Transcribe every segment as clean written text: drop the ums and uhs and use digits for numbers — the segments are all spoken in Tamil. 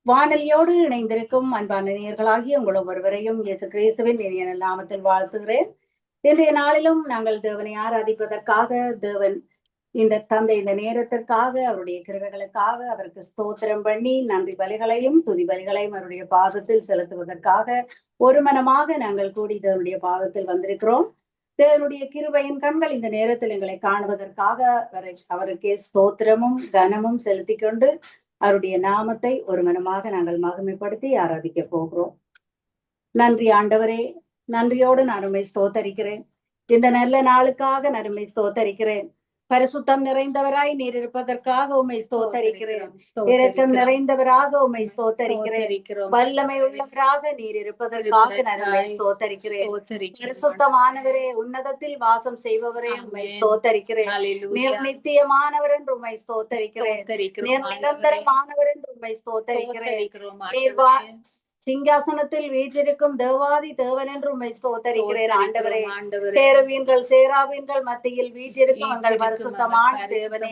வானொலியோடு இணைந்திருக்கும் அன்பான நேயர்களாகிய உங்கள் ஒவ்வொருவரையும் இயேசு கிறிஸ்துவின் இனிய நாமத்தில் வாழ்த்துகிறேன். இன்றைய நாளிலும் நாங்கள் தேவனை ஆராதிப்பதற்காக தேவன் இந்த தந்தை இந்த நேரத்திற்காக அவருடைய கிருபைகளுக்காக அவருக்கு ஸ்தோத்திரம் பண்ணி நன்றி பலிகளையும் துதி பலிகளையும் அவருடைய பாதத்தில் செலுத்துவதற்காக ஒரு மனமாக நாங்கள் கூடி தேவனுடைய பாதத்தில் வந்திருக்கிறோம். தேவனுடைய கிருபையின் கண்கள் இந்த நேரத்தில் எங்களை காணுவதற்காக அவருக்கே ஸ்தோத்திரமும் கனமும் செலுத்தி கொண்டு அவருடைய நாமத்தை ஒரு மனமாக நாங்கள் மகிமைப்படுத்தி ஆராதிக்க போகிறோம். நன்றி ஆண்டவரே, நன்றியோடு நான் உம்மை ஸ்தோத்தரிக்கிறேன். இந்த நல்ல நாளுக்காக நான் உம்மை ஸ்தோத்தரிக்கிறேன். பரிசுத்தம் நிறைந்தவராய் நீர் இருப்பதற்காக உம்மை ஸ்தோத்தரிக்கிறேன். இரக்கம் நிறைந்தவராக உம்மை ஸ்தோத்தரிக்கிறேன். வல்லமை உள்ளவராக நீர் இருப்பதற்காக நான் உம்மை ஸ்தோத்தரிக்கிறேன். பரிசுத்தமானவரே, உன்னதத்தில் வாசம் செய்பவரே உம்மை ஸ்தோத்தரிக்கிறேன். நீர் நித்தியமானவர் என்று உம்மை ஸ்தோத்தரிக்கிறேன். நீர் நிரந்தரமானவர் என்று உம்மை ஸ்தோத்தரிக்கிறேன். நீர் சிங்காசனத்தில் வீற்றிருக்கும் தேவாதி தேவன் என்று உம்மை ஸ்தோத்தரிக்கிறேன். ஆண்டவரே, கேருபீன்கள் சேராபீன்கள் மத்தியில் வீற்றிருக்கும் எங்கள் பரிசுத்தமான தேவனே,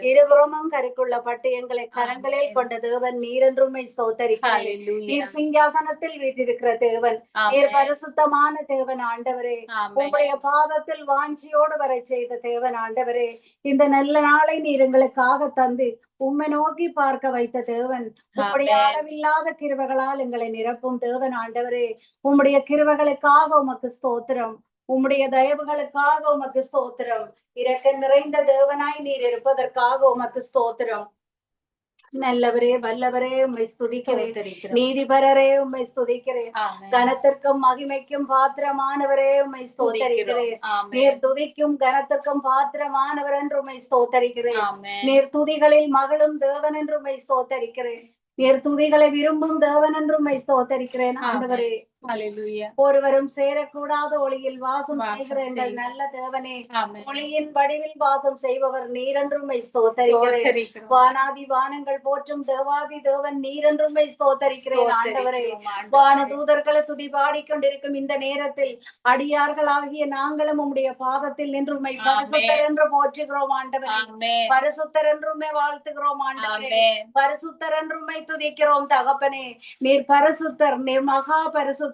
இருபுறமும் கருக்குள்ள பட்டு எங்களை கரங்களில் கொண்ட தேவன் நீர் என்று உம்மை ஸ்தோத்தரிக்கிறேன். நீர் சிங்காசனத்தில் வீற்றிருக்கிற தேவன், நீர் பரிசுத்தமான தேவன். ஆண்டவரே, உங்களுடைய பாதத்தில் வாஞ்சியோடு வர செய்த தேவன். ஆண்டவரே, இந்த நல்ல நாளை நீர் எங்களுக்காக தந்து உம்மை நோக்கி பார்க்க வைத்த தேவன், உம்முடைய அளவில்லாத கிருபைகளால் எங்களை நிரப்பும் தேவன். ஆண்டவரே, உம்முடைய கிருபைகளுக்காக உமக்கு ஸ்தோத்திரம், உம்முடைய தயவுகளுக்காக உமக்கு ஸ்தோத்திரம். இரக்கம் நிறைந்த தேவனாய் நீர் இருப்பதற்காக உமக்கு ஸ்தோத்திரம். நல்லவரே, வல்லவரே, உம்மை ஸ்துதிக்கிறேன். நீதிபரரே, உம்மை ஸ்துதிக்கிறேன். கனத்திற்கும் மகிமைக்கும் பாத்திரமானவரே, உம்மை ஸ்தோத்தரிக்கிறேன். நீர் துதிக்கும் கனத்திற்கும் பாத்திரமானவர் என்று உம்மை ஸ்தோத்தரிக்கிறேன். நீர் துதிகளில் மகளும் தேவன் என்று உம்மை ஸ்தோத்தரிக்கிறேன். நீர் துதிகளை விரும்பும் தேவன் என்று உம்மை ஸ்தோத்தரிக்கிறேன். ஆண்டவரே, ஒருவரும் சேரக்கூடாத ஒளியில் வாசம் செய்கிற எங்கள் நல்ல தேவனே, ஒளியின் வடிவில் வாசம் செய்பவர் நீரென்றுமை ஸ்தோத்தரிக்கிறேன். வானாதி வானங்கள் போற்றும் தேவாதி தேவன் நீரென்றுமை ஸ்தோத்தரிக்கிறேன். ஆண்டவரே, வான தூதர்களை துதி பாடிக்கொண்டிருக்கும் இந்த நேரத்தில் அடியார்களாகிய நாங்களும் உம்முடைய பாதத்தில் நின்றுமை பரிசுத்தர் என்று போற்றுகிறோம். ஆண்டவரே, பரிசுத்தர் என்றுமே வாழ்த்துகிறோம். ஆண்டவரே, பரிசுத்தர் என்றுமை துதிக்கிறோம். தகப்பனே, நீர் பரிசுத்தர், நீர் மகா பரிசுத்தர்.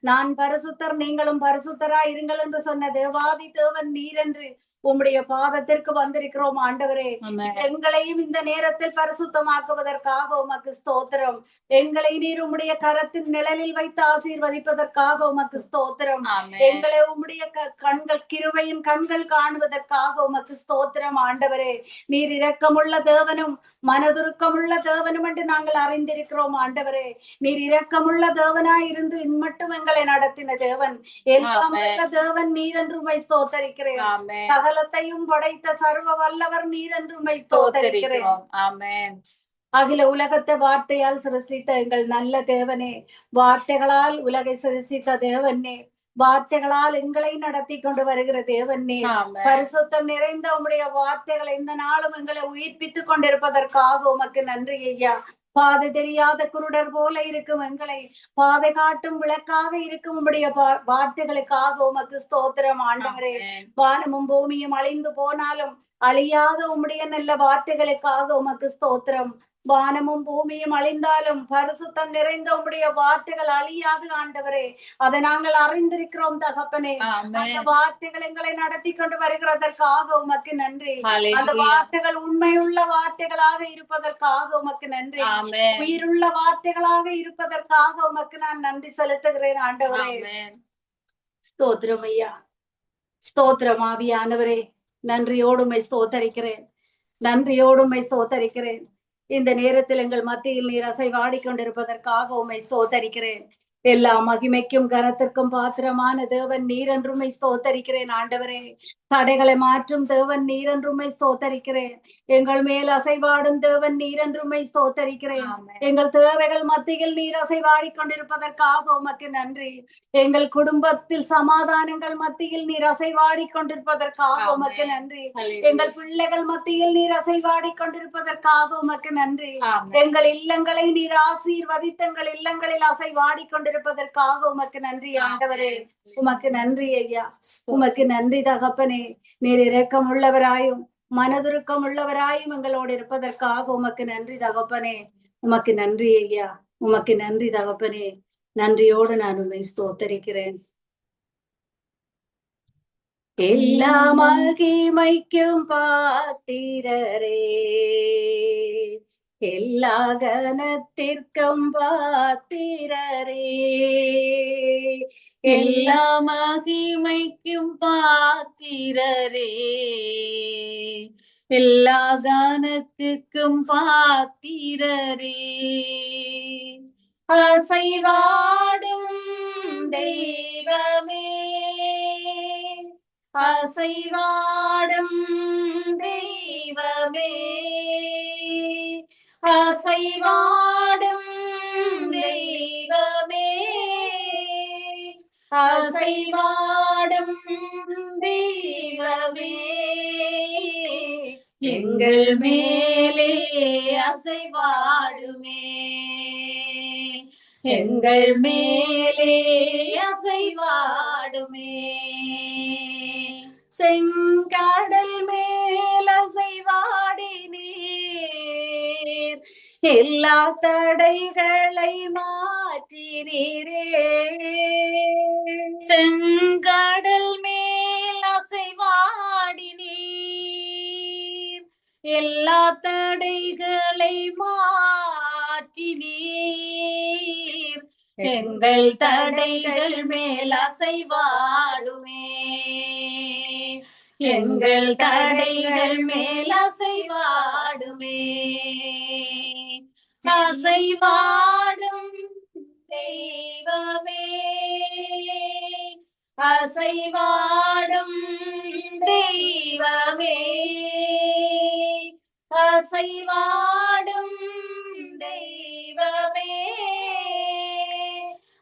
நான் பரிசுத்தர், நீங்களும் பரிசுத்தராய் இருங்கள் என்று சொன்ன தேவாதி தேவன் நீர் என்று உம்முடைய பாதத்திற்கு வந்திருக்கிறோம். ஆண்டவரே, எங்களையும் இந்த நேரத்தில் பரிசுத்தமாக்குவதற்காக உமக்கு ஸ்தோத்திரம். எங்களை நீர் உம்முடைய கரத்தின் நிழலில் வைத்து ஆசீர்வதிப்பதற்காக உமக்கு ஸ்தோத்திரம். எங்களை உம்முடைய கண்கள் கிருபையின் கண்கள் காணுவதற்காக உமக்கு ஸ்தோத்திரம். ஆண்டவரே, நீர் இரக்கமுள்ள தேவனும் மனதுருக்கமுள்ள தேவனும் என்று நாங்கள் அறிந்திருக்கிறோம். ஆண்டவரே, நீர் இரக்கமுள்ள தேவனாய் இருந்து மட்டும் எங்களை நடத்தின தேவன், எல்லாம் தேவன் நீர் என்று உம்மை ஸ்தோத்தரிக்கிறேன். சகலத்தையும் படைத்த சர்வ வல்லவர் நீர் என்று உம்மை ஸ்தோத்தரிக்கிறேன். அகில உலகத்தை வார்த்தையால் சிருஷ்டித்த எங்கள் நல்ல தேவனே, வார்த்தைகளால் உலகை சிருஷ்டித்த தேவனே, வார்த்தைகளால் எங்களை நடத்தி கொண்டு வருகிற தேவனே, பரிசுத்தம் நிறைந்த உம்முடைய வார்த்தைகளை இந்த நாளும் எங்களை உயிர்ப்பித்துக் கொண்டிருப்பதற்காக உமக்கு நன்றி ஐயா. பாதை தெரியாத குருடர் போல இருக்கும் எங்களை பாதை காட்டும் விளக்காக இருக்கும் உம்முடைய வார்த்தைகளுக்காக உமக்கு ஸ்தோத்திரம். ஆண்டவரே, வானமும் பூமியும் அழிந்து போனாலும் அழியாத உம்முடைய நல்ல வார்த்தைகளுக்காக உமக்கு ஸ்தோத்திரம். வானமும் பூமியும் அழிந்தாலும் பரிசுத்தம் நிறைந்த உம்முடைய வார்த்தைகள் அழியாது. ஆண்டவரே, அதை நாங்கள் அறிந்திருக்கிறோம். தகப்பனே, அந்த வார்த்தைகள் எங்களை நடத்தி கொண்டு வருகிறதற்காக உமக்கு நன்றி. அந்த வார்த்தைகள் உண்மையுள்ள வார்த்தைகளாக இருப்பதற்காக உமக்கு நன்றி. உயிருள்ள வார்த்தைகளாக இருப்பதற்காக உமக்கு நான் நன்றி செலுத்துகிறேன். ஆண்டவரே, ஸ்தோத்திரம் ஐயா, ஸ்தோத்திரம் ஆவியானவரே. நன்றியோடுமை ஸ்தோத்தரிக்கிறேன், நன்றியோடுமை ஸ்தோத்தரிக்கிறேன். இந்த நேரத்தில் எங்கள் மத்தியில் நீர் அசைவாடி கொண்டிருப்பதற்காக உம்மை ஸ்தோத்தரிக்கிறேன். எல்லா மகிமைக்கும் கனத்திற்கும் பாத்திரமான தேவன் நீர் என்றுமை ஸ்தோத்தரிக்கிறேன். ஆண்டவரே, தடைகளை மாற்றும் தேவன் நீர் என்றுமை ஸ்தோத்தரிக்கிறேன். எங்கள் மேல் அசைவாடும் தேவன் நீர் என்றுமை ஸ்தோத்தரிக்கிறேன். எங்கள் தேவைகள் மத்தியில் நீர் அசைவாடி கொண்டிருப்பதற்காக உமக்கு நன்றி. எங்கள் குடும்பத்தில் சமாதானங்கள் மத்தியில் நீர் அசைவாடி கொண்டிருப்பதற்காக உமக்கு நன்றி. எங்கள் பிள்ளைகள் மத்தியில் நீர் அசைவாடி கொண்டிருப்பதற்காக உமக்கு நன்றி. எங்கள் இல்லங்களை நீர் ஆசீர்வதித்து எங்கள் இல்லங்களில் அசைவாடி கொண்டிருப்பதற்காக உமக்கு நன்றி. ஆண்டவரே, உமக்கு நன்றி ஐயா, உமக்கு நன்றி தகப்பனே. நீர் இரக்கம் உள்ளவராயும் மனதுருக்கம் உள்ளவராயும் எங்களோடு இருப்பதற்காக உமக்கு நன்றி தகப்பனே. உமக்கு நன்றி ஐயா, உமக்கு நன்றி தகப்பனே. நன்றியோடு நான் உண்மை ஸ்தோத்தரிக்கிறேன். எல்லா மகிமைக்கும் பாத்திரரே, எல்லா கனத்திற்கும் பாத்திரரே, எல்லா மகிமைக்கும் பாத்திரரே, எல்லா கனத்துக்கும் பாத்திரரே. அசைவாடும் தெய்வமே, அசைவாடும் தெய்வமே, அசைவாடும் தெய்வமே, அசைவாடும் தெய்வமே, எங்கள் மேலே அசைவாடுமே, எங்கள் மேலே அசைவாடுமே. செங்கடல் மேல் அசைவாடினீர், எல்லா தடைகளை மாற்றினீரே. செங்கடல் மேல் அசைவாடினீர், எல்லா தடைகளை மாற்றினீர், எங்கள் தடைகள் மேல் அசைவாடுமே, எங்கள் தடைகள் மேல் அசைவாடுமே. அசைவாடும் தெய்வமே, அசைவாடும் தெய்வமே, அசைவாடும் தெய்வமே,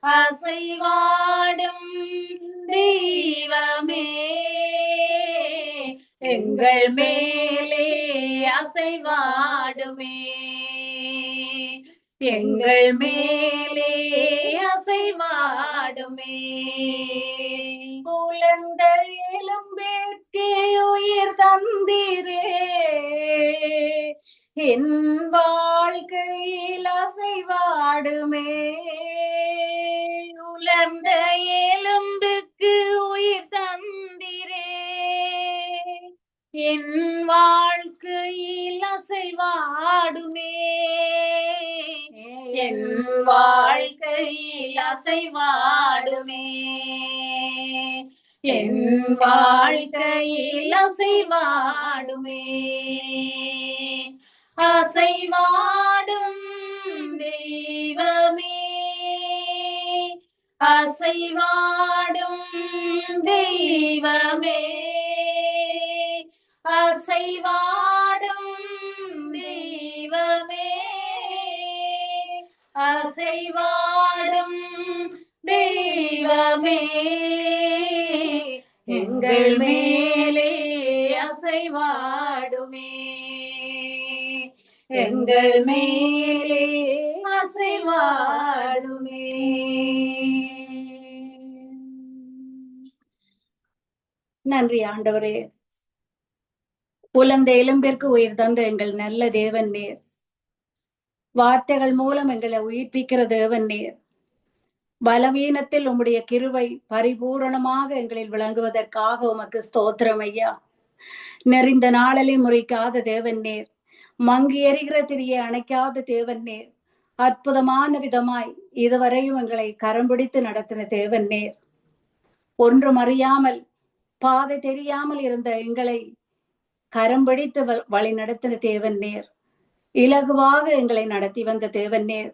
அசைவாடும் தெய்வமே, எங்கள் மேலே அசைவாடுமே, எங்கள் மேலே அசைவாடுமே. உலர்ந்த எலும்பிற்கு உயிர் தந்தீரே, என் வாழ்க்கையில் அசைவாடுமே. உலர்ந்த எலும்புக்கு உயிர் தந்தீரே, என் வாழ்க்கையில் அசைவாடுமே, என் வாழ்க்கையில் அசைவாடுமே, என் வாழ்க்கையில் அசைவாடுமே. அசைவாடும் தெய்வமே, அசைவாடும் தெய்வமே, அசைவாடும் தெய்வமே, அசைவாடும் தெய்வமே, எங்கள் மேலே அசைவாடுமே, எங்கள் மேலே அசைவாடுமே. நன்றி ஆண்டவரே. உலர்ந்த எலும்பிற்கு உயிர் தந்த எங்கள் நல்ல தேவன் நீர். வார்த்தைகள் மூலம் எங்களை உயிர்ப்பிக்கிற தேவன் நீர். பலவீனத்தில் உம்முடைய கிருபை பரிபூரணமாக எங்களில் விளங்குவதற்காக உமக்கு ஸ்தோத்திரம் ஐயா. நெறிந்த நாளலை முறிக்காத தேவன் நீர், மங்கி எறிகிற திரியை அணைக்காத தேவன் நீர், அற்புதமான விதமாய் இதுவரையும் எங்களை கரம் பிடித்து நடத்தின தேவன் நீர். ஒன்றும் அறியாமல் பாதை தெரியாமல் இருந்த எங்களை கரம் பிடித்து வழி நடத்தின தேவன் நீர். இலகுவாக எங்களை நடத்தி வந்த தேவன் நீர்.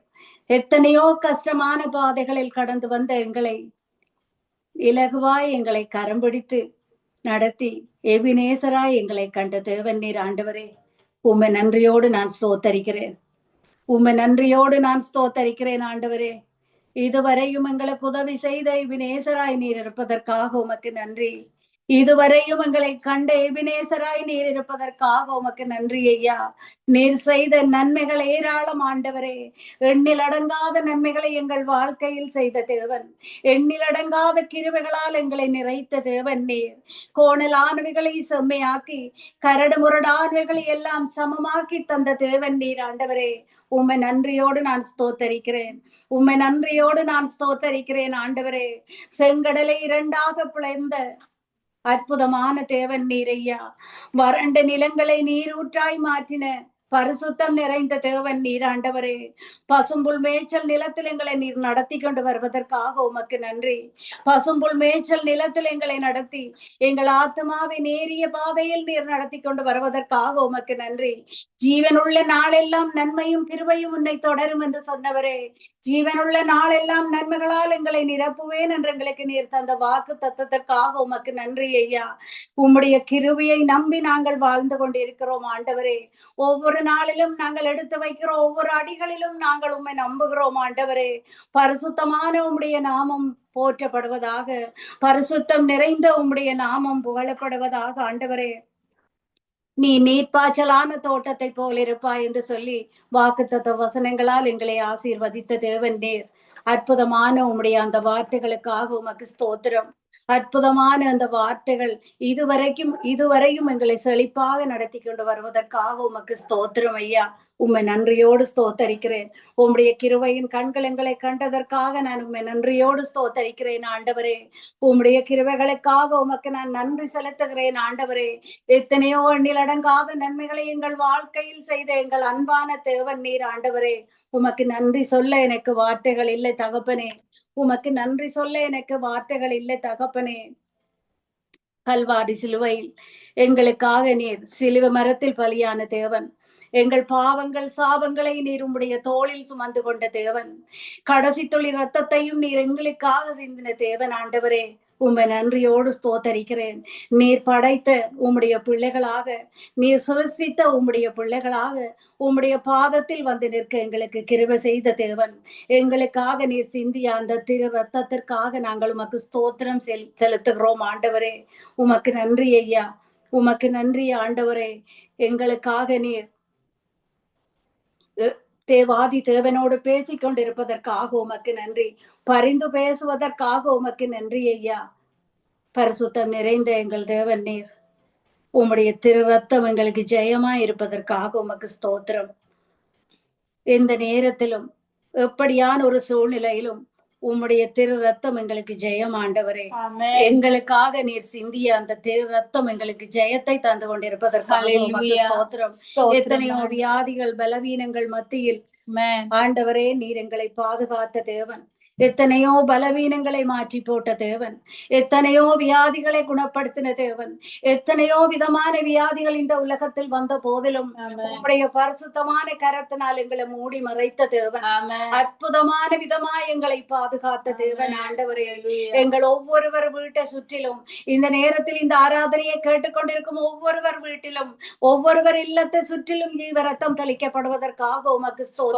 எத்தனையோ கஷ்டமான பாதைகளில் கடந்து வந்த எங்களை இலகுவாய் எங்களை கரம் பிடித்து நடத்தி எபினேசராய் எங்களை கண்ட தேவன் நீர் ஆண்டவரே. உம்மை நன்றியோடு நான் ஸ்தோத்தரிக்கிறேன், உம்மை நன்றியோடு நான் ஸ்தோத்தரிக்கிறேன் ஆண்டவரே. இதுவரையும் எங்களுக்கு உதவி செய்த எபினேசராய் நீர் இருப்பதற்காக உமக்கு நன்றி. இதுவரையும் எங்களை கண்ட எபினேசராய் நீர் இருப்பதற்காக உமக்கு நன்றி ஐயா. நீர் செய்த நன்மைகள் ஏராளம் ஆண்டவரே. எண்ணில் அடங்காத நன்மைகளை எங்கள் வாழ்க்கையில் செய்த தேவன், எண்ணில் அடங்காத கிருபைகளால் எங்களை நிறைத்த தேவன் நீர். கோணலானவைகளை செம்மையாக்கி, கரடு முரடானவைகளை எல்லாம் சமமாக்கி தந்த தேவன் நீர் ஆண்டவரே. உம்மை நன்றியோடு நான் ஸ்தோத்தரிக்கிறேன். உம்மை நன்றியோடு நான் ஸ்தோத்தரிக்கிறேன் ஆண்டவரே. செங்கடலை இரண்டாக பிளந்த அற்புதமான தேவன் நீரையா. வறண்ட நிலங்களை நீரூற்றாய் மாற்றின பரிசுத்தம் நிறைந்த தேவன் நீர் ஆண்டவரே. பசும்புல் மேய்ச்சல் நிலத்தில் எங்களை நீர் நடத்தி கொண்டு வருவதற்காக உமக்கு நன்றி. பசும்புல் மேய்ச்சல் நிலத்தில் எங்களை நடத்தி எங்கள் ஆத்மாவை நேரிய பாதையில் நீர் நடத்தி கொண்டு வருவதற்காக உமக்கு நன்றி. ஜீவனுள்ள நாளெல்லாம் நன்மையும் கிருபையும் உன்னை தொடரும் என்று சொன்னவரே, ஜீவனுள்ள நாளெல்லாம் நன்மைகளால் எங்களை நிரப்புவேன் என்று எங்களுக்கு நீர் தந்த வாக்கு தத்தத்திற்காக உமக்கு நன்றி ஐயா. உம்முடைய கிருபையை நம்பி நாங்கள் வாழ்ந்து கொண்டிருக்கிறோம் ஆண்டவரே. ஒவ்வொரு நாளிலும் நாங்கள் எடுத்து வைக்கிற ஒவ்வொரு அடிகளிலும் நாங்கள் உம்மை நம்புகிறோம் ஆண்டவரே. பரிசுத்தமான உம்முடைய நாமம் போற்றப்படுவதாக, பரிசுத்தம் நிறைந்த உம்முடைய நாமம் புகழப்படுவதாக ஆண்டவரே. நீ நீர்ப்பாய்ச்சலான தோட்டத்தை போல் இருப்பாய் என்று சொல்லி வாக்குத்தத்த வசனங்களால் எங்களை ஆசீர்வதித்த தேவன் நீர். அற்புதமான உம்முடைய அந்த வார்த்தைகளுக்காக உமக்கு ஸ்தோத்திரம். அற்புதமான அந்த வார்த்தைகள் இதுவரையும் எங்களை செழிப்பாக நடத்தி கொண்டு வருவதற்காக உமக்கு ஸ்தோத்திரம் ஐயா. உம்மை நன்றியோடு ஸ்தோத்தரிக்கிறேன். உம்முடைய கிருபையின் கண்கள் எங்களை கண்டதற்காக நான் உம்மை நன்றியோடு ஸ்தோத்தரிக்கிறேன் ஆண்டவரே. உம்முடைய கிருபைகளுக்காக உமக்கு நான் நன்றி செலுத்துகிறேன் ஆண்டவரே. எத்தனையோ எண்ணிலடங்காத நன்மைகளை எங்கள் வாழ்க்கையில் செய்த எங்கள் அன்பான தேவன் நீர் ஆண்டவரே. உமக்கு நன்றி சொல்ல எனக்கு வார்த்தைகள் இல்லை தகப்பனே. உமக்கு நன்றி சொல்ல எனக்கு வார்த்தைகள் இல்லை தகப்பனே. கல்வாரி சிலுவையில் எங்களுக்காக நீர் சிலுவை மரத்தில் பலியான தேவன். எங்கள் பாவங்கள் சாபங்களை நீர் உம்முடைய தோளில் சுமந்து கொண்ட தேவன். கடைசி துளி ரத்தத்தையும் நீர் எங்களுக்காக சிந்தின தேவன் ஆண்டவரே. உம்மை நன்றியோடு ஸ்தோத்தரிக்கிறேன். நீர் படைத்த உம்முடைய பிள்ளைகளாக, நீர் சிருஷ்டித்த உம்முடைய பிள்ளைகளாக உம்முடைய பாதத்தில் வந்து நிற்க எங்களுக்கு கிருபை செய்த தேவன். எங்களுக்காக நீர் சிந்திய அந்த திரு ரத்தத்திற்காக நாங்கள் உமக்கு ஸ்தோத்திரம் செலுத்துகிறோம் ஆண்டவரே. உமக்கு நன்றி ஐயா. உமக்கு நன்றி ஆண்டவரே. எங்களுக்காக நீர் தேவாதி தேவனோடு பேசிக் கொண்டிருப்பதற்காக உமக்கு நன்றி. பரிந்து பேசுவதற்காக உமக்கு நன்றி ஐயா. பரிசுத்தம் நிறைந்த எங்கள் தேவன் நீர். உம்முடைய திரு ரத்தம் எங்களுக்கு ஜெயமா இருப்பதற்காக உமக்கு ஸ்தோத்திரம். எந்த நேரத்திலும் எப்படியான ஒரு சூழ்நிலையிலும் உம்முடைய திரு ரத்தம் எங்களுக்கு ஜெயம் ஆண்டவரே. எங்களுக்காக நீர் சிந்திய அந்த திரு ரத்தம் எங்களுக்கு ஜெயத்தை தந்து கொண்டிருப்பதற்காக உமக்கு ஸ்தோத்திரம். எத்தனையோ வியாதிகள் பலவீனங்கள் மத்தியில் ஆண்டவரே நீர் எங்களை பாதுகாத்த தேவன். எத்தனையோ பலவீனங்களை மாற்றி போட்ட தேவன். எத்தனையோ வியாதிகளை குணப்படுத்தின தேவன். எத்தனையோ விதமான வியாதிகள் இந்த உலகத்தில் வந்த போதிலும் உம்முடைய பரிசுத்தமான கரத்தினால் எங்களை மூடி மறைத்த தேவன். அற்புதமான விதமாய் எங்களை பாதுகாத்த தேவன் ஆண்டவரே. எங்கள் ஒவ்வொருவர் வீட்டை சுற்றிலும் இந்த நேரத்தில் இந்த ஆராதனையை கேட்டுக்கொண்டிருக்கும் ஒவ்வொருவர் வீட்டிலும் ஒவ்வொருவர் இல்லத்தை சுற்றிலும் ஜீவ ரத்தம் தெளிக்கப்படுவதற்காக உமக்கு ஸ்தோத்திரம்.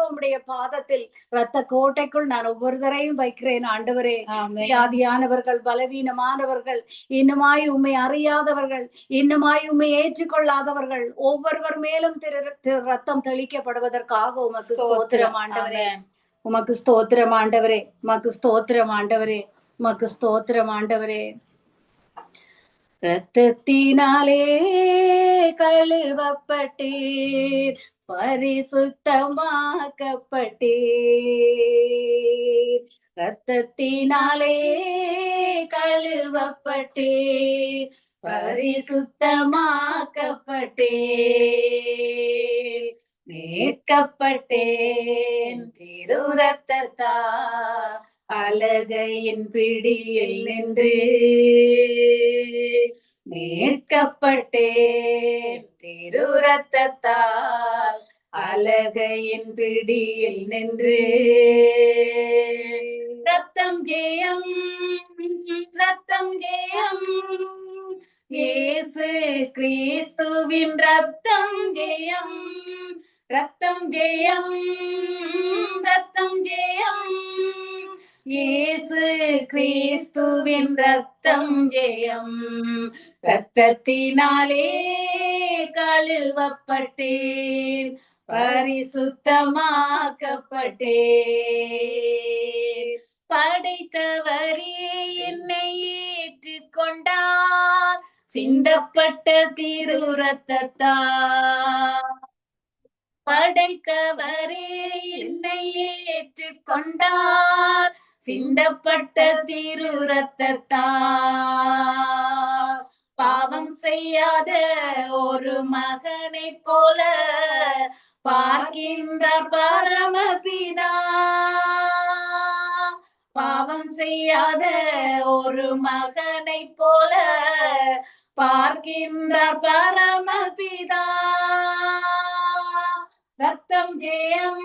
உம்முடைய பாதத்தில் ரத்த கோட்டைக்குள் நான் ஒவ்வொருத்தரையும் வைக்கிறேன் ஆண்டவரே. வியாதியானவர்கள், பலவீனமானவர்கள், இன்னுமாய் உம்மை அறியாதவர்கள், இன்னுமாய் உம்மை ஏற்றுக்கொள்ளாதவர்கள் ஒவ்வொருவர் மேலும் ரத்தம் தெளிக்கப்படுவதற்காக உமக்கு ஸ்தோத்திரம் ஆண்டவரே. உமக்கு ஸ்தோத்திரம் ஆண்டவரே. உமக்கு ஸ்தோத்திரம் ஆண்டவரே. உமக்கு ஸ்தோத்திரம் ஆண்டவரே. இரத்தத்தினாலே கழுவப்பட்டீர், பரிசுத்தமாக்கப்பட்டீர். இரத்தத்தினாலே கழுவப்பட்டீர், பரிசுத்தமாக்கப்பட்டீர். மீட்கப்பட்டேன் திரு ரத்தத்தால், அலகையின் பிடியில் நின்று. மீட்கப்பட்டேன் திரு ரத்தத்தால், அலகையின் பிடியில் நின்று. ரத்தம் ஜெயம், ரத்தம் ஜெயம், இயேசு கிறிஸ்துவின் ரத்தம் ஜெயம். ரத்தம் ஜெயம், ரத்தம் ஜெயம், இயேசு கிறிஸ்துவின் ரத்தம் ஜெயம். ரத்தத்தினாலே கழுவப்பட்டேன், பரிசுத்தமாக்கப்பட்டேன். படைத்தவரே என்னை ஏற்றுக்கொண்டார், சிந்தப்பட்ட திரு ரத்தத்தால். படைத்தவரே என்னை ஏற்றுக்கொண்டார், சிந்தப்பட்ட திரு ரத்தத்தால். பாவம் செய்யாத ஒரு மகனை போல பார்க்கின்ற பரமபிதா, பாவம் செய்யாத ஒரு மகனை போல பார்க்கின்ற பரமபிதா. ரத்தம் ஜெயம்,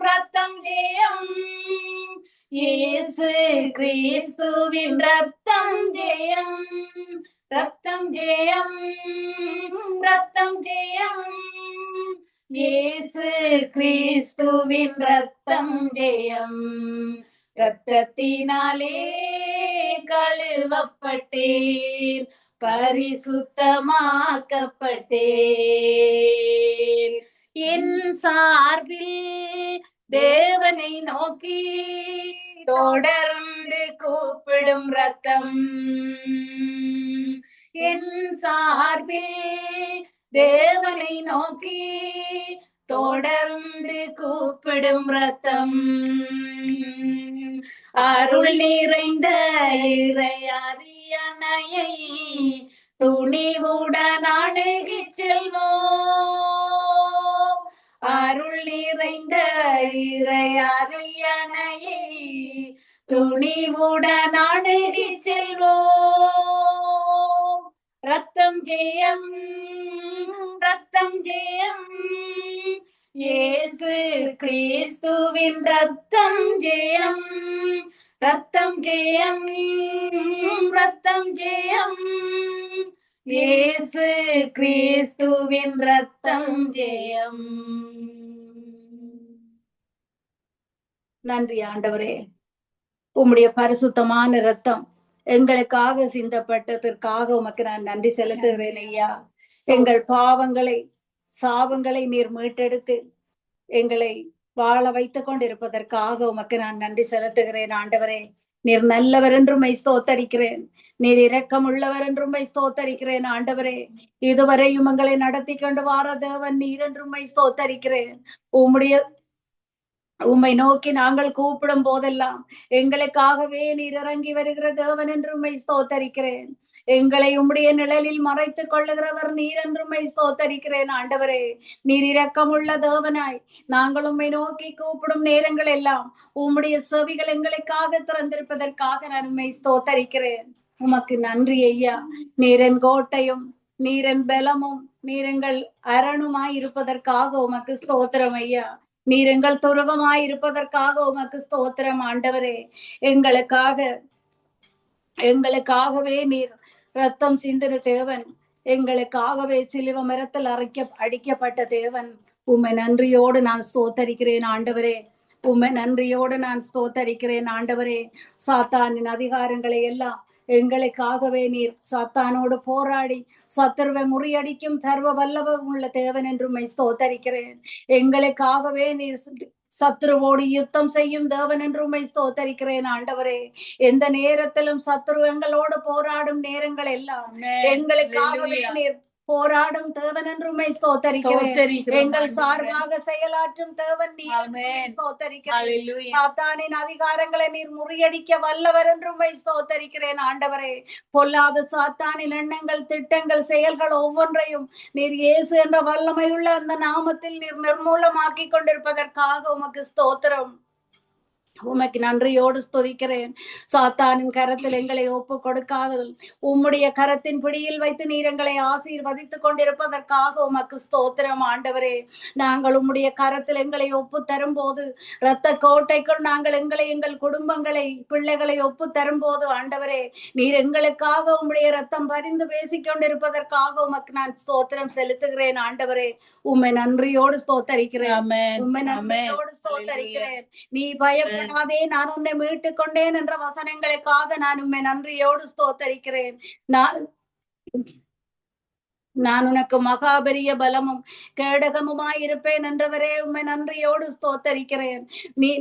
ரத்தம் ஜெயம், இயேசு கிறிஸ்துவின் ரத்தம் ஜெயம். ரத்தம் ஜெயம், ரத்தம் ஜெயம், இயேசு கிறிஸ்துவின் ரத்தம் ஜெயம். ரத்தத்தினாலே கழுவப்பட்டேன், பரிசுத்தமாக்கப்பட்டேன். என் சார்பில் தேவனை நோக்கி தொடர்ந்து கூப்பிடும் ரத்தம். என் சார்பில் தேவனை நோக்கி தொடர்ந்து கூப்பிடும் ரத்தம். அருள் நிறைந்த இறையரியணையை துணிவுடன் அணுகி செல்வோம். அருள் நிறைந்த இறையரியணையை துணிவுடன் அணுகி செல்வோம். ரத்தம் ஜெயம், ரத்தம் ஜெயம், இயேசு கிறிஸ்துவின் ரத்தம் ஜெயம். ரத்தம் ஜெயம், ரத்தம் ஜெயம், இயேசு கிறிஸ்துவின் ரத்தம் ஜெயம். நன்றி ஆண்டவரே, உம்முடைய பரிசுத்தமான ரத்தம் எங்களுக்காக சிந்தப்பட்டதற்காக உமக்கு நான் நன்றி செலுத்துகிறேன் ஐயா. எங்கள் பாவங்களை சாபங்களை நீர் மீட்டெடுத்து எங்களை வாழ வைத்துக் கொண்டிருப்பதற்காக உமக்கு நான் நன்றி செலுத்துகிறேன் ஆண்டவரே. நீர் நல்லவர் என்றும் ஸ்தோத்தரிக்கிறேன், நீர் இரக்கம் உள்ளவர் என்றும் ஸ்தோத்தரிக்கிறேன் ஆண்டவரே. இதுவரையும் எங்களை நடத்தி கொண்டு வார தேவன் நீர் என்றும் ஸ்தோத்தரிக்கிறேன். உம்மை நோக்கி நாங்கள் கூப்பிடும் போதெல்லாம் எங்களுக்காகவே நீர் இறங்கி வருகிற தேவன் என்றும் ஸ்தோத்தரிக்கிறேன். எங்களை உம்முடைய நிழலில் மறைத்துக் கொள்ளுகிறவர் நீர் என்றும் ஸ்தோத்தரிக்கிறேன் ஆண்டவரே. நீர் இரக்கமுள்ள தேவனாய் நாங்கள் உம்மை நோக்கி கூப்பிடும் நேரங்கள் எல்லாம் உம்முடைய செவிகள் எங்களுக்காக திறந்திருப்பதற்காக நான் உம்மை ஸ்தோத்தரிக்கிறேன். உமக்கு நன்றி ஐயா. நீரன் கோட்டையும் நீரன் பலமும் நீரெங்கள் அரணுமாய் இருப்பதற்காக உமக்கு ஸ்தோத்திரம் ஐயா. நீர் எங்கள் துருவமாய் இருப்பதற்காக உமக்கு ஸ்தோத்திரம் ஆண்டவரே. எங்களுக்காகவே நீர் ரத்தம் சிந்தின தேவன், எங்களுக்காகவே சிலுவ மரத்தில் அடிக்கப்பட்ட தேவன். உம்மை நன்றியோடு நான் ஸ்தோத்தரிக்கிறேன் ஆண்டவரே. உம்மை நன்றியோடு நான் ஸ்தோத்தரிக்கிறேன் ஆண்டவரே. சாத்தானின் அதிகாரங்களை எல்லாம் எங்களுக்காகவே நீர் சாத்தானோடு போராடி சத்துருவை முறியடிக்கும் சர்வ வல்லவர் உள்ள தேவன் என்றும் ஸ்தோத்தரிக்கிறேன். எங்களுக்காகவே நீர் சத்ருவோடு யுத்தம் செய்யும் தேவன் என்றும் ஸ்தோத்தரிக்கிறேன் ஆண்டவரே. எந்த நேரத்திலும் சத்ரு எங்களோடு போராடும் நேரங்கள் எல்லாம் எங்களுக்காகவே நீர் போராடும் தேவன் என்றும் ஸ்தோத்தரிக்கிறேன். எங்கள் சார்பாக செயலாற்றும் தேவன் நீர் ஸ்தோத்தரிக்கிறேன். சாத்தானின் அதிகாரங்களை நீர் முறியடிக்க வல்லவர் என்றும் ஸ்தோத்தரிக்கிறேன் ஆண்டவரே. பொல்லாத சாத்தானின் எண்ணங்கள் திட்டங்கள் செயல்கள் ஒவ்வொன்றையும் நீர் இயேசு என்ற வல்லமையுள்ள அந்த நாமத்தில் நீர் நிர்மூலமாக்கி கொண்டிருப்பதற்காக உமக்கு ஸ்தோத்திரம். உமக்கு நன்றியோடு ஸ்துதிக்கிறேன். சாத்தானின் கரத்தில் எங்களை ஒப்பு கொடுக்காதவள் உம்முடைய கரத்தின் பிடியில் வைத்து நீர் எங்களை ஆசீர்வதித்துக் கொண்டிருப்பதற்காக உமக்கு ஸ்தோத்திரம் ஆண்டவரே. நாங்கள் உம்முடைய கரத்தில் எங்களை ஒப்பு தரும் போது இரத்த கோட்டைக்குள் நாங்கள் எங்கள் குடும்பங்களை பிள்ளைகளை ஒப்பு தரும் போது ஆண்டவரே நீர் எங்களுக்காக உம்முடைய ரத்தம் பரிந்து பேசிக் கொண்டிருப்பதற்காக உமக்கு நான் ஸ்தோத்திரம் செலுத்துகிறேன் ஆண்டவரே. உம்மை நன்றியோடு ஸ்தோத்தரிக்கிறேன். உம்மை நன்றியோடு ஸ்தோத்தரிக்கிறேன். நீ பயப்பட பயப்படாதே நான் உன்னை மீட்டுக் கொண்டேன் என்ற வசனங்களுக்காக நான் உம்மை நன்றியோடு ஸ்தோத்தரிக்கிறேன். நான் உனக்கு மகாபெரிய பலமும் கேடகமுமாயிருப்பேன் என்றவரே உம்மை நன்றியோடு ஸ்தோத்தரிக்கிறேன். நீ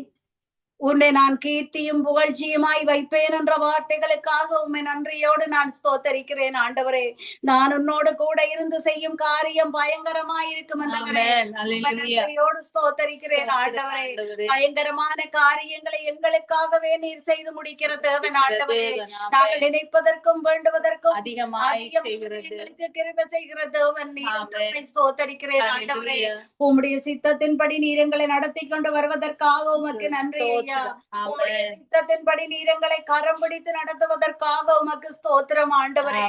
உன்னை நான் கீர்த்தியும் புகழ்ச்சியுமாய் வைப்பேன் என்ற வார்த்தைகளுக்காக உம்மை நன்றியோடு நான் ஸ்தோத்தரிக்கிறேன். ஆண்டவரே, நான் உன்னோடு கூட இருந்து செய்யும் காரியம் பயங்கரமாயிருக்கும் என்றவரே நன்றியோடு ஸ்தோத்தரிக்கிறேன். ஆண்டவரே, பயங்கரமான காரியங்களை எங்களுக்காகவே நீர் செய்து முடிக்கிற தேவன். ஆண்டவரே, நாங்கள் நினைப்பதற்கும் வேண்டுவதற்கும் எங்களுக்கு கிருபை செய்கிற தேவன் நீர். ஸ்தோத்தரிக்கிறேன். ஆண்டவரே, உம்முடைய சித்தத்தின்படி நீர் எங்களை நடத்தி கொண்டு வருவதற்காக உமக்கு நன்றி. சித்தத்தின்படி நீர் எங்களை கரம் பிடித்து நடத்துவதற்காக உமக்கு ஸ்தோத்திரம். ஆண்டவரே,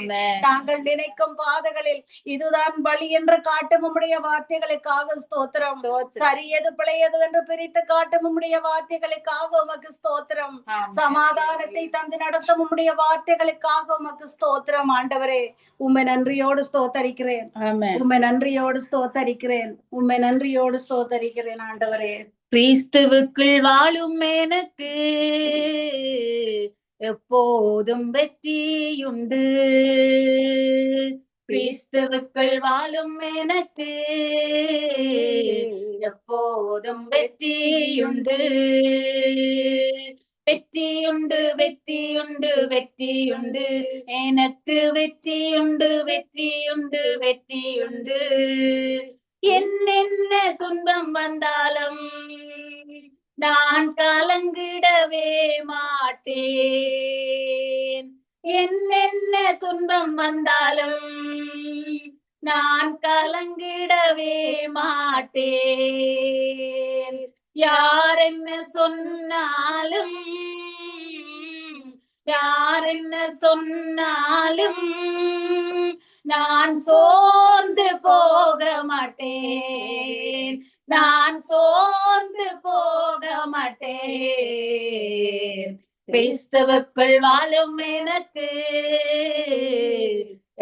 நாங்கள் நினைக்கும் பாதைகளில் இதுதான் வழி என்று காட்டும் உம்முடைய வார்த்தைகளுக்காக ஸ்தோத்திரம். சரியது பிழையது என்று பிரித்து காட்டும் உம்முடைய வார்த்தைகளுக்காக உமக்கு ஸ்தோத்திரம். சமாதானத்தை தந்து நடத்தும் உம்முடைய வார்த்தைகளுக்காக உமக்கு ஸ்தோத்திரம். ஆண்டவரே, உம்மை நன்றியோடு ஸ்தோத்தரிக்கிறேன். உம்மை நன்றியோடு ஸ்தோத்தரிக்கிறேன். உம்மை நன்றியோடு ஸ்தோத்தரிக்கிறேன். ஆண்டவரே, கிறிஸ்துவுக்குள் வாழும் எனக்கு எப்போதும் வெற்றியுண்டு. கிறிஸ்துவுக்குள் வாழும் எனக்கு எப்போதும் வெற்றியுண்டு. வெற்றியுண்டு, வெற்றியுண்டு, வெற்றியுண்டு, எனக்கு வெற்றியுண்டு, வெற்றியுண்டு, வெற்றியுண்டு. என்னென்ன துன்பம் வந்தாலும் நான் கலங்கிடவே மாட்டேன். என்னென்ன துன்பம் வந்தாலும் நான் கலங்கிடவே மாட்டேன். யார் என்ன சொன்னாலும் யார் என்ன சொன்னாலும் நான் சோர்ந்து போக மாட்டேன். நான் சோர்ந்து போக மாட்டேன். கிறிஸ்துவுக்குள் வாழும் எனக்கு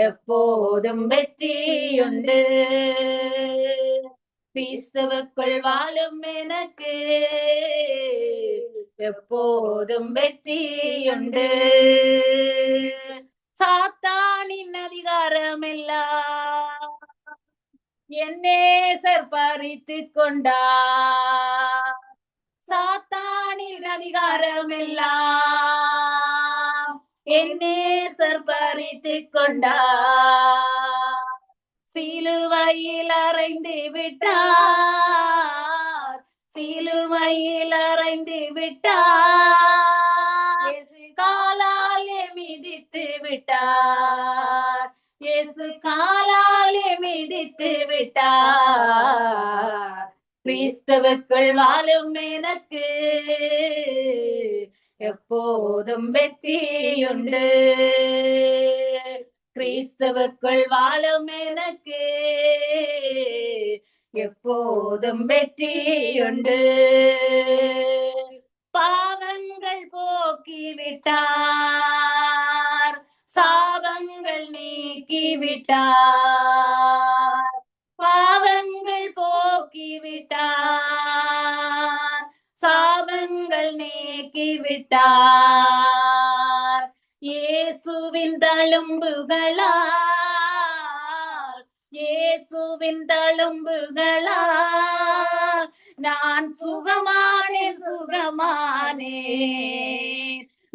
எப்போதும் வெற்றியுண்டு. கிறிஸ்துவுக்குள் வாழும் எனக்கு எப்போதும் வெற்றியுண்டு. சாத்தானின் அதிகாரம் எல்லாம் என் நேசர் பறித்து கொண்டார். சாத்தானின் அதிகாரம் எல்லாம் என் நேசர் பறித்து கொண்டார். சிலுவையில் அறைந்து விட்டார். சிலுவையில் அறைந்து விட்டார். காலாலே மிதித்து விட்டார். இயேசு காலாலே மிதித்து விட்டார். கிறிஸ்துவுக்குள் வாழும் எனக்கு எப்போதும் வெற்றியுண்டு. கிறிஸ்துவுக்குள் வாழும் எனக்கு எப்போதும் வெற்றியுண்டு. பாவங்கள் போக்கிவிட்டார். சாபங்கள் நீக்கிவிட்டார். பாவங்கள் போக்கிவிட்டார். சாபங்கள் நீக்கிவிட்டார். இயேசுவின் தழும்புகளால் இயேசுவின் தழும்புகளால் நான் சுகமானேன் சுகமானேன்.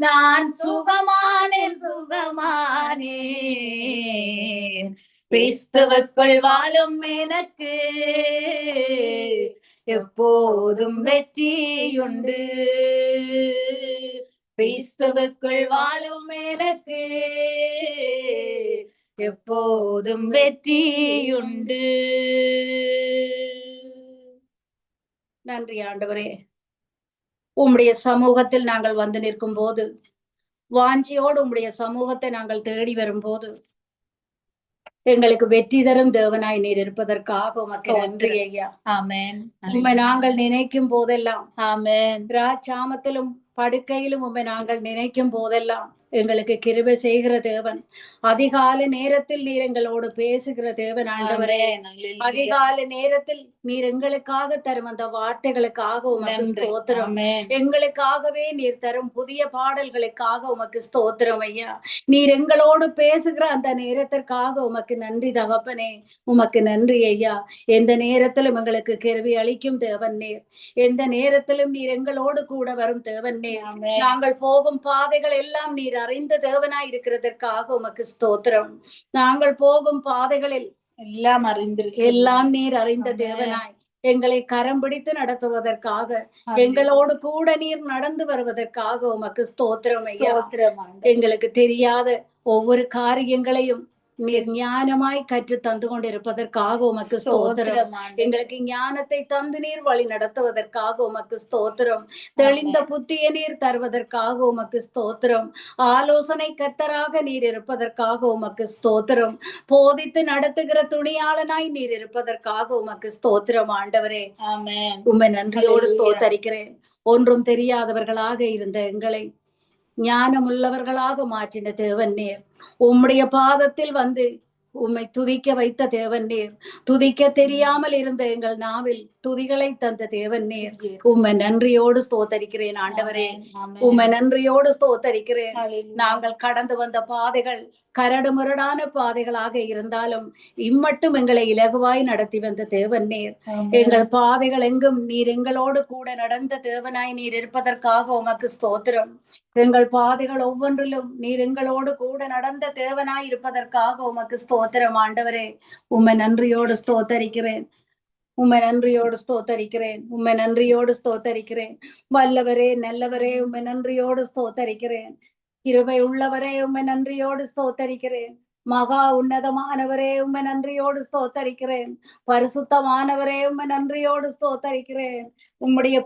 நான் சுகமானேன் சுகமானேன். கிறிஸ்துவுக்குள் வாழும் எனக்கு எப்போதும் வெற்றியுண்டு. கிறிஸ்துவுக்குள் வாழும் எனக்கு எப்போதும் வெற்றியுண்டு. நன்றி ஆண்டவரே. உம்முடைய சமூகத்தில் நாங்கள் வந்து நிற்கும் போது, வாஞ்சியோடு உம்முடைய சமூகத்தை நாங்கள் தேடி வரும்போது, எங்களுக்கு வெற்றி தரும் தேவனாய் நீர் இருப்பதற்காக உமக்கு நன்றி ஐயா. ஆமென். உம்மை நாங்கள் நினைக்கும் போதெல்லாம், ஆமென். ராஜாமத்திலும் படுக்கையிலும் உம்மை நாங்கள் நினைக்கும் போதெல்லாம் எங்களுக்கு கிருபை செய்கிற தேவன். அதிகாலை நேரத்தில் நீர் எங்களோடு பேசுகிற தேவன் ஆண்டவரே. அதிகாலை நேரத்தில் நீர் எங்களுக்காக தரும் அந்த வார்த்தைகளுக்காக உமக்கு ஸ்தோத்திரம். எங்களுக்காகவே நீர் தரும் புதிய பாடல்களுக்காக உமக்கு ஸ்தோத்திரம் ஐயா. நீர் எங்களோடு பேசுகிற அந்த நேரத்திற்காக உமக்கு நன்றி தகப்பனே. உமக்கு நன்றி ஐயா. எந்த நேரத்திலும் எங்களுக்கு கிருபை அளிக்கும் தேவன் நீர். எந்த நேரத்திலும் நீர் எங்களோடு கூட வரும் தேவன் நீர். நாங்கள் போகும் பாதைகள் எல்லாம் நீர் அறிந்த தேவனாய் இருக்கிறதற்காக உமக்கு ஸ்தோத்திரம். நாங்கள் போகும் பாதைகளில் எல்லாம் நீர் அறிந்த தேவனாய் எங்களை கரம் பிடித்து நடத்துவதற்காக, எங்களோடு கூட நீர் நடந்து வருவதற்காக உமக்கு ஸ்தோத்திரம் ஐயா. எங்களுக்கு தெரியாத ஒவ்வொரு காரியங்களையும் நீர் ஞானமாய் கற்று தந்து கொண்டிருப்பதற்காக உமக்கு ஸ்தோத்திரம். எங்களுக்கு ஞானத்தை தந்து நீர் வழி நடத்துவதற்காக உமக்கு ஸ்தோத்திரம். தெளிந்த புத்திய நீர் தருவதற்காக உமக்கு ஸ்தோத்திரம். ஆலோசனை கர்த்தராக நீர் இருப்பதற்காக உமக்கு ஸ்தோத்திரம். போதித்து நடத்துகிற துணியாளனாய் நீர் இருப்பதற்காக உமக்கு ஸ்தோத்திரம் ஆண்டவரே. உம்மை நன்றியோடு ஸ்தோத்தரிக்கிறேன். ஒன்றும் தெரியாதவர்களாக இருந்த எங்களை ஞானமுள்ளவர்களாக மாற்றின தேவன் நீர். உம்முடைய பாதத்தில் வந்து உம்மை துதிக்க வைத்த தேவன் நீர். துதிக்க தெரியாமல் இருந்த எங்கள் நாவில் துதிகளை தந்த தேவன் நீர். உம்மை நன்றியோடு ஸ்தோத்தரிக்கிறேன் ஆண்டவரே. உம்மை நன்றியோடு ஸ்தோத்தரிக்கிறேன். நாங்கள் கடந்து வந்த பாதைகள் கரடு முரடான பாதைகளாக இருந்தாலும் இம்மட்டும் எங்களை இலகுவாய் நடத்தி வந்த தேவன் நீர். எங்கள் பாதைகள் எங்கும் நீர் எங்களோடு கூட நடந்த தேவனாய் நீர் இருப்பதற்காக உமக்கு ஸ்தோத்திரம். எங்கள் பாதைகள் ஒவ்வொன்றிலும் நீர் எங்களோடு கூட நடந்த தேவனாய் இருப்பதற்காக உமக்கு ஸ்தோத்திரம் ஆண்டவரே. உம்மை நன்றியோடு ஸ்தோத்தரிக்கிறேன். உம்மை நன்றியோடு ஸ்தோத்தரிக்கிறேன். உம்மை நன்றியோடு ஸ்தோத்தரிக்கிறேன். வல்லவரே நல்லவரே உம்மை நன்றியோடு ஸ்தோத்தரிக்கிறேன். கிருபை உள்ளவரே உம்மை நன்றியோடு ஸ்தோத்தரிக்கிறேன். மகா உன்னதமானவரே உம்மை நன்றியோடு ஸ்தோத்தரிக்கிறேன். பரிசுத்தமானவரே உம்மை நன்றியோடு ஸ்தோத்தரிக்கிறேன். உம்முடைய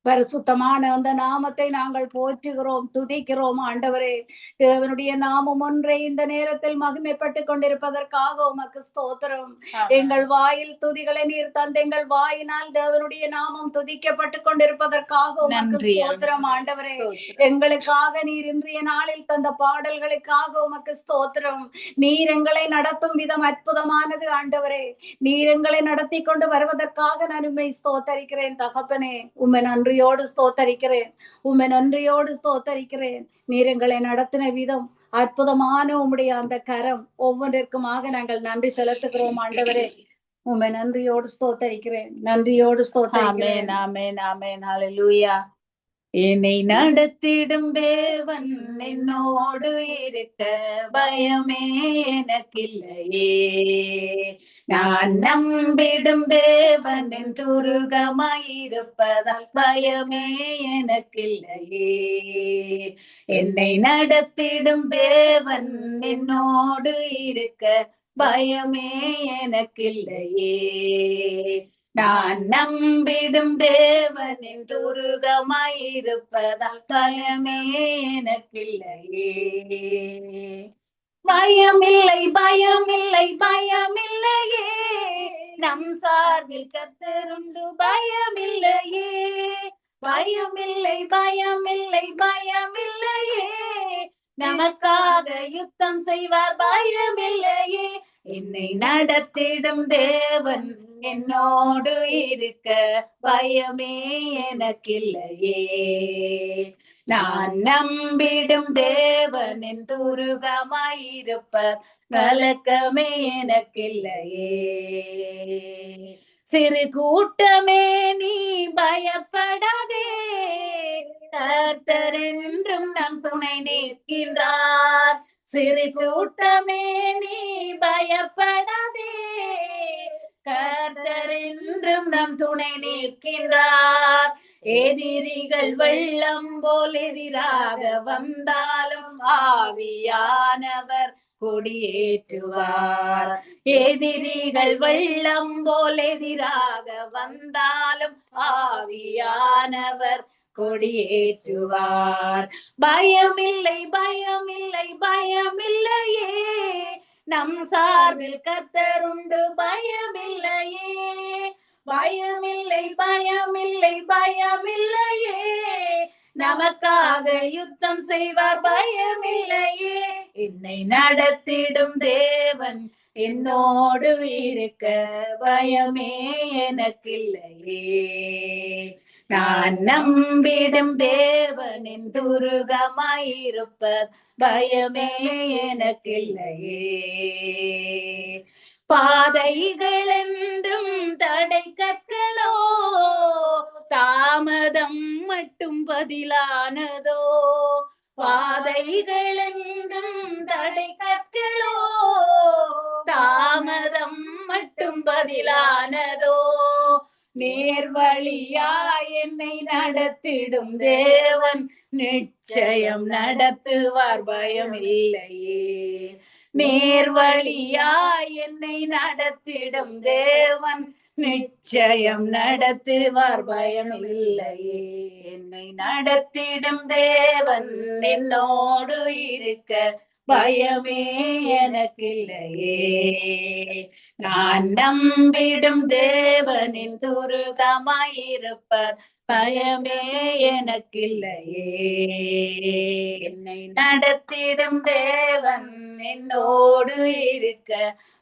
பரிசுத்தமான அந்த நாமத்தை நாங்கள் போற்றுகிறோம், துதிக்கிறோம் ஆண்டவரே. தேவனுடைய நாமம் ஒன்றே இந்த நேரத்தில் மகிமைப்பட்டு கொண்டிருப்பதற்காக உமக்கு ஸ்தோத்திரம். எங்கள் வாயில் துதிகளை நீர் தந்த எங்கள் வாயினால் தேவனுடைய நாமம் துதிக்கப்பட்டு கொண்டிருப்பதற்காக உமக்கு ஸ்தோத்திரம் ஆண்டவரே. எங்களுக்காக நீர் இன்றைய நாளில் தந்த பாடல்களுக்காக உமக்கு ஸ்தோத்திரம். நீர் எங்களை நடத்தும் விதம் அற்புதமானது ஆண்டவரே. நீர் எங்களை நடத்தி கொண்டு வருவதற்காக நான் உம்மை ஸ்தோத்தரிக்கிறேன் தகப்பனே. உம்மை நன்றியோடு ஸ்தோத்தரிக்கிறேன். உம்மை நன்றியோடு ஸ்தோத்தரிக்கிறேன். நீர் எங்களை நடத்தின விதம் அற்புதமான உம்முடைய அந்த கரம் ஒவ்வொன்றிற்குமாக நாங்கள் நன்றி செலுத்துகிறோம் ஆண்டவரே. உம்மை நன்றியோடு ஸ்தோத்தரிக்கிறேன். நன்றியோடு ஸ்தோத்தரிக்கிறேன். ஆமென் ஆமென் ஹல்லேலூயா. என்னை நடத்திடும் தேவன் என்னோடு இருக்க பயமே எனக்கில்லையே. நான் நம்பிடும் தேவன் என் துருகமாயிருப்பதால் பயமே எனக்கில்லையே. என்னை நடத்திடும் தேவன் என்னோடு இருக்க பயமே எனக்கில்லையே. நான் நம்பிடும் தேவனின் துருகமாயிருப்பதால் பயமே எனக்கில்லையே. பயமில்லை பயமில்லை பயமில்லையே. நம் சார்பில் கர்த்தருண்டு பயமில்லையே. பயமில்லை பயமில்லை பயமில்லையே. நமக்காக யுத்தம் செய்வார் பயமில்லையே. என்னை நடத்திடும் தேவன் என்னோடு இருக்க பயமே எனக்கில்லையே. நான் நம்பிடும் தேவனின் துருகமாயிருப்பர் கலக்கமே எனக்கில்லையே. சிறு கூட்டமே நீ பயப்படாதே. கர்த்தர் என்றும் நம் துணை நிற்கின்றார். சிறு கூட்டமே நீ பயப்படாதே. கர்த்தர் என்றும் நம் துணை நிற்கின்றார். எதிரிகள் வெள்ளம் போல் எதிராக வந்தாலும் ஆவியானவர் கொடியேற்றுவார். எதிரிகள் வெள்ளம் போல் எதிராக வந்தாலும் ஆவியானவர் கொடியேற்றுவார். பயமில்லை பயமில்லை பயமில்லையே. நம் சார்பில் கர்த்தருண்டு பயமில்லையே. பயமில்லை பயமில்லை பயமில்லையே. நமக்காக யுத்தம் செய்வார், பயமில்லையே. என்னை நடத்திடும் தேவன் என்னோடு இருக்க, பயமே எனக்கில்லையே. நான் நம்பிடும் தேவனின் துருகமாயிருப்பர், பயமே எனக்கில்லையே. பாதைகள் என்றும் தடை கற்களோ, தாமதம் மட்டும் பதிலானதோ. பாதைகள் என்றும் தடை கற்களோ, தாமதம் மட்டும் பதிலானதோ. நேர்வழியாய் என்னை நடத்திடும் தேவன் நிச்சயம் நடத்துவார், பயம் இல்லையே. நேர்வழியாய் என்னை நடத்திடும் தேவன் நிச்சயம் நடத்துவார், பயம் இல்லையே. என்னை நடத்திடும் தேவன் என்னோடு இருக்க, பயமே எனக்கில்லையே. நான் நம்பிடும் தேவனின் துருகமாயிருப்பர், பயமே எனக்கில்லையே. என்னை நடத்திடும் தேவன் என்னோடு இருக்க,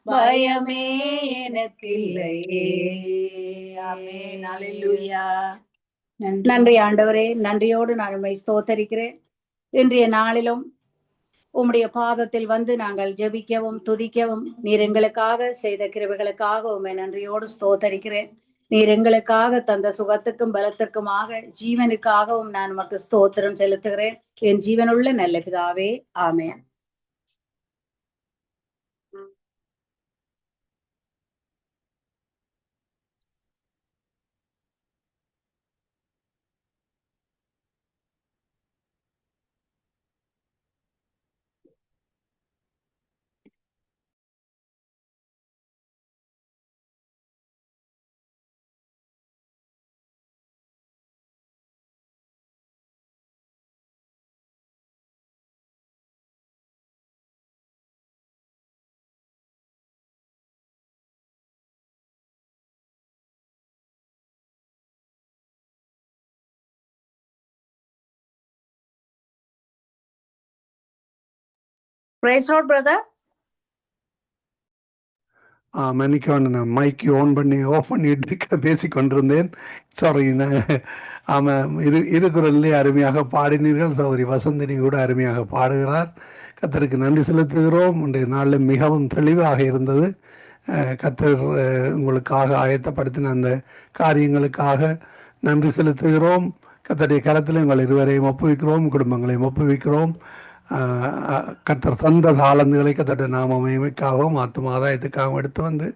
பயமே எனக்கில்லையே. ஆமென். அல்லேலூயா. நன்றி ஆண்டவரே, நன்றியோடு நான் உம்மை ஸ்தோத்தரிக்கிறேன். இன்றைய நாளிலும் உம்முடைய பாதத்தில் வந்து நாங்கள் ஜெபிக்கவும் துதிக்கவும், நீர் எங்களுக்காக செய்த கிருபைகளுக்காக உம்மை நன்றியோடு ஸ்தோத்தரிக்கிறேன். நீர் எங்களுக்காக தந்த சுகத்துக்கும் பலத்திற்குமாக ஜீவனுக்காகவும் நான் உமக்கு ஸ்தோத்திரம் செலுத்துகிறேன். என் ஜீவனுள்ள நல்ல பிதாவே, ஆமென். Praise Lord, brother. மன்னிக்கணும், நான் மைக்கு ஆன் பண்ணி ஆஃப் பண்ணிட்டு பேசிக்கொண்டிருந்தேன். சாரி. ஆமாம், இரு குரல்லே அருமையாக பாடினீர்கள். சௌரி வசந்தினி கூட அருமையாக பாடுகிறார். கர்த்தருக்கு நன்றி செலுத்துகிறோம். இன்றைய நாளில் மிகவும் தெளிவாக இருந்தது. கர்த்தர் உங்களுக்காக ஆயத்தப்படுத்தின அந்த காரியங்களுக்காக நன்றி செலுத்துகிறோம். கர்த்தருடைய கரத்தில் உங்கள் இருவரையும் ஒப்புவிக்கிறோம், குடும்பங்களையும் ஒப்புவிக்கிறோம். கர்த்தர் தந்த தாளந்துகளை கர்த்தருடைய நாம மகிமைக்காகவும் ஆத்தும ஆதாயத்துக்காகவும் எடுத்து வந்து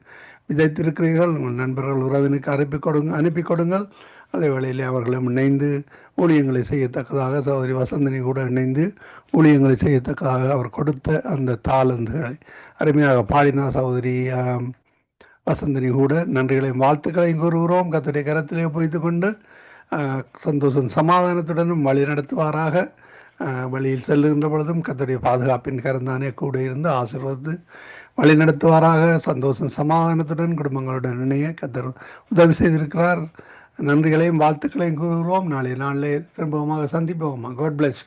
விதைத்திருக்கிறீர்கள். உங்கள் நண்பர்கள் உறவினுக்கு அனுப்பி கொடுங்கள். அதே வேளையில் அவர்களும் இணைந்து ஊழியங்களை செய்யத்தக்கதாக, சகோதரி வசந்தினி கூட இணைந்து ஊழியங்களை செய்யத்தக்கதாக அவர் கொடுத்த அந்த தாளந்துகளை அருமையாக பாடினார். சகோதரி வசந்தினி கூட நன்றிகளையும் வாழ்த்துக்களையும் கூறுகிறோம். கர்த்தருடைய கரத்திலே ஒப்புவித்து கொண்டு சந்தோஷம் சமாதானத்துடனும் வழி நடத்துவாராக. வழியில் செல்லுகின்ற பொழுதும் கர்த்தருடைய பாதுகாப்பின் கரந்தானே கூட இருந்து ஆசீர்வதித்து வழி நடத்துவாராக. சந்தோஷம் சமாதானத்துடன் குடும்பங்களுடன் இணைய கர்த்தர் உதவி செய்திருக்கிறார். நன்றிகளையும் வாழ்த்துக்களையும் கூறுகிறோம். நாளிலே திரும்பமாக சந்திப்போமா. God bless.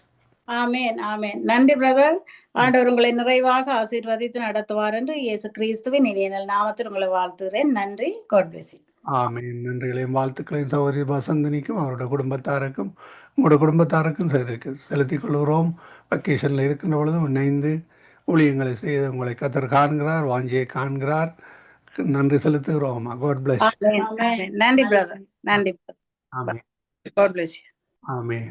ஆமேன், ஆமேன். நன்றி பிரதர். ஆண்டவர் உங்களை நிறைவாக ஆசீர்வதித்து நடத்துவார் என்று இயேசு கிறிஸ்துவின் இனிய நாமத்தில் உங்களை வாழ்த்துகிறேன். நன்றி. God bless. ஆமேன். நன்றிகளையும் வாழ்த்துக்களையும் சகோதரி வசந்தினிக்கும் அவருடைய குடும்பத்தாருக்கும் உங்களோட குடும்பத்தாருக்கும் செலுத்திக் கொள்கிறோம். வெக்கேஷனில் இருக்கின்ற பொழுதும் இணைந்து ஊழியங்களை செய்து உங்களை கர்த்தர் காண்கிறார், வாஞ்சியை காண்கிறார். நன்றி செலுத்துகிறோம். God bless. நன்றி பிரதர். நன்றி. ஆமேன். God bless. ஆமேன்.